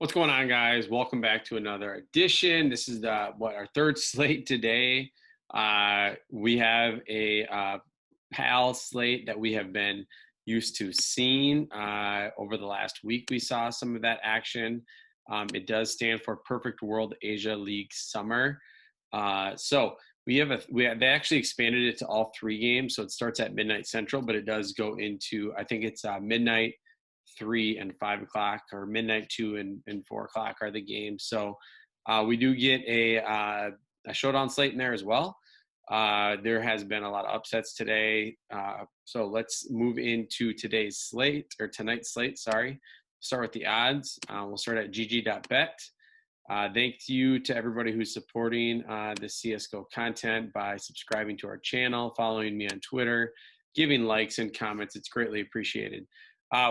What's going on, guys? Welcome back to another edition. This is our third slate today. We have a PAL slate that we have been used to seeing over the last week. We saw some of that action. It does stand for Perfect World Asia League Summer. So they actually expanded it to all three games. So it starts at midnight Central, but it does go into, I think it's midnight, 3 and 5 o'clock, or midnight 2 and 4 o'clock are the games. So we do get a showdown slate in there as well. There has been a lot of upsets today. So let's move into tonight's slate. Sorry. Start with the odds. We'll start at gg.bet. Thank you to everybody who's supporting the CSGO content by subscribing to our channel, following me on Twitter, giving likes and comments. It's greatly appreciated.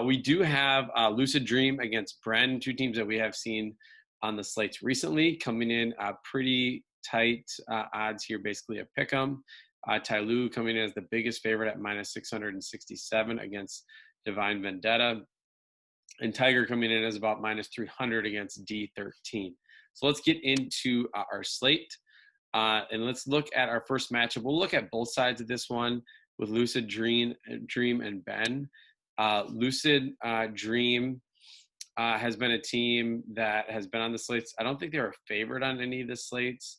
We do have Lucid Dream against Bren, two teams that we have seen on the slates recently, coming in pretty tight odds here, basically a pick 'em. Tai Lu coming in as the biggest favorite at minus 667 against Divine Vendetta, and Tiger coming in as about minus 300 against D13. So let's get into our slate, and let's look at our first matchup. We'll look at both sides of this one with Lucid Dream and Ben. Lucid Dream has been a team that has been on the slates. I don't think they were a favorite on any of the slates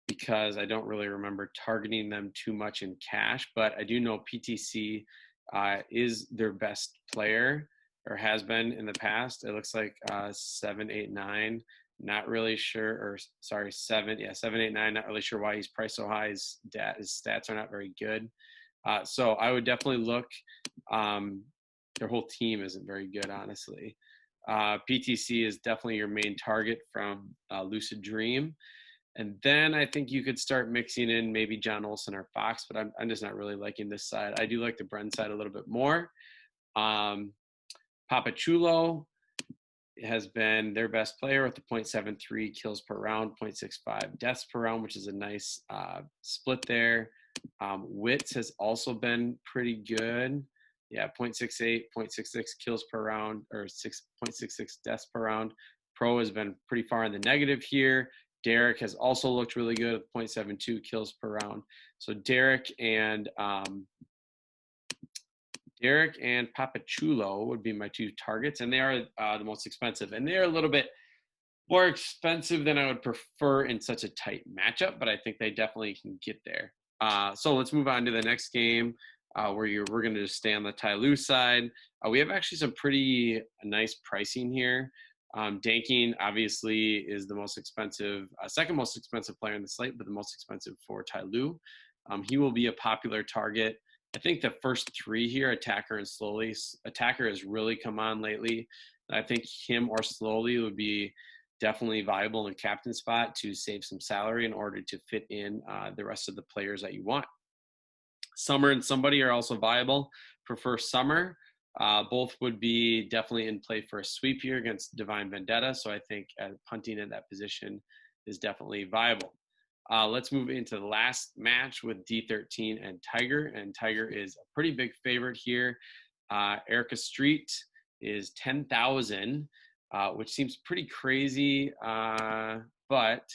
because I don't really remember targeting them too much in cash, but I do know PTC is their best player, or has been in the past. It looks like 7, 8, 9. Not really sure, or sorry, 7, 8, 9. Not really sure why he's priced so high. His stats are not very good. So I would definitely look. Their whole team isn't very good, honestly. PTC is definitely your main target from Lucid Dream. And then I think you could start mixing in maybe John Olsen or Fox, but I'm just not really liking this side. I do like the Bren side a little bit more. Papachulo has been their best player with the 0.73 kills per round, 0.65 deaths per round, which is a nice split there. Wits has also been pretty good. Yeah, 0.68, 0.66 kills per round, or 6.66 deaths per round. Pro has been pretty far in the negative here. Derek has also looked really good with 0.72 kills per round. So Derek and Papachulo would be my two targets, and they are the most expensive. And they are a little bit more expensive than I would prefer in such a tight matchup, but I think they definitely can get there. So let's move on to the next game where we're going to just stay on the Tai Lu side. We have actually some pretty nice pricing here. Danking obviously is the most expensive, second most expensive player in the slate, but the most expensive for Tai Lu. He will be a popular target. I think the first three here, Attacker and Slowly. Attacker has really come on lately. I think him or Slowly would be definitely viable in captain spot to save some salary in order to fit in the rest of the players that you want. Summer and Somebody are also viable. Prefer Summer. Both would be definitely in play for a sweep here against Divine Vendetta. So I think punting in that position is definitely viable. Let's move into the last match with D13 and Tiger. And Tiger is a pretty big favorite here. Erica Street is 10,000, which seems pretty crazy. But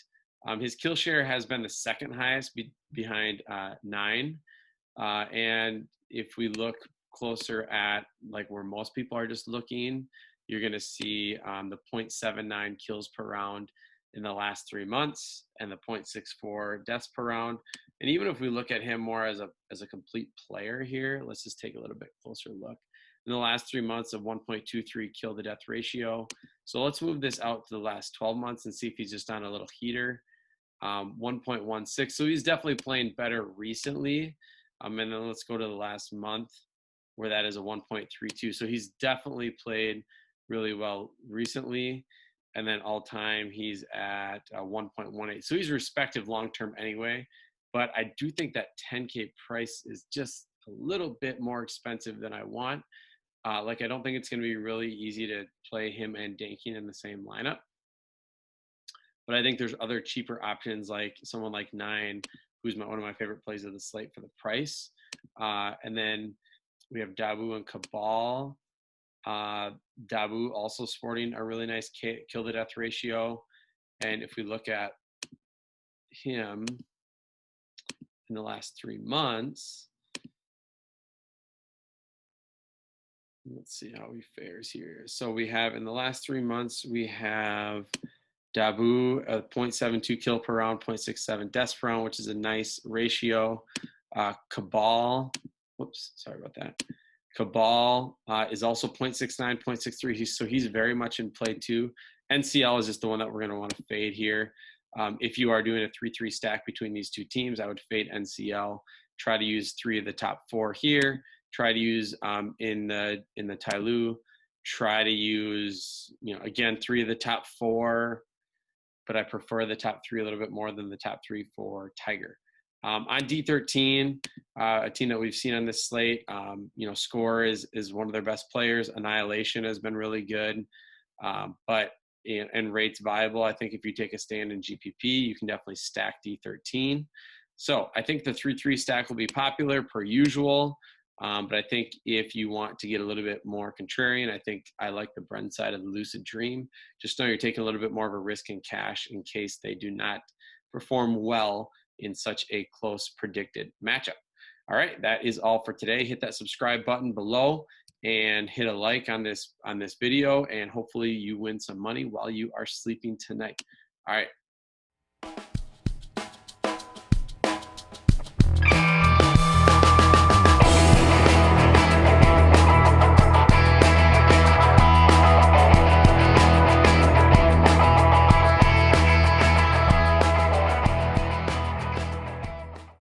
his kill share has been the second highest behind 9. And if we look closer at like where most people are just looking, you're going to see the 0.79 kills per round in the last 3 months and the 0.64 deaths per round. And even if we look at him more as a complete player here, let's just take a little bit closer look. In the last 3 months of 1.23 kill to death ratio. So let's move this out to the last 12 months and see if he's just on a little heater. 1.16. So he's definitely playing better recently. And then let's go to the last month where that is a 1.32. So he's definitely played really well recently. And then all time he's at 1.18. So he's respective long-term anyway. But I do think that 10K price is just a little bit more expensive than I want. I don't think it's going to be really easy to play him and Danking in the same lineup. But I think there's other cheaper options, like someone like 9, who's one of my favorite plays of the slate for the price. And then we have Dabu and Cabal. Dabu also sporting a really nice kill to death ratio. And if we look at him in the last 3 months, let's see how he fares here. So we have in the last 3 months, we have Dabu, 0.72 kill per round, 0.67 deaths per round, which is a nice ratio. Cabal, whoops, sorry about that. Cabal is also 0.69, 0.63. So he's very much in play too. NCL is just the one that we're going to want to fade here. If you are doing a 3-3 stack between these two teams, I would fade NCL. Try to use 3 of the top 4 here. Try to use in the Tyloo. Try to use, again, 3 of the top 4, but I prefer the top 3 a little bit more than the top 3 for Tiger. On D13, a team that we've seen on this slate, Score is one of their best players. Annihilation has been really good, but and Rate's viable. I think if you take a stand in GPP, you can definitely stack D13. So I think the 3-3 stack will be popular per usual. But I think if you want to get a little bit more contrarian, I think I like the Bren side of the Lucid Dream. Just know you're taking a little bit more of a risk in cash in case they do not perform well in such a close predicted matchup. All right, that is all for today. Hit that subscribe button below and hit a like on this video, and hopefully you win some money while you are sleeping tonight. All right,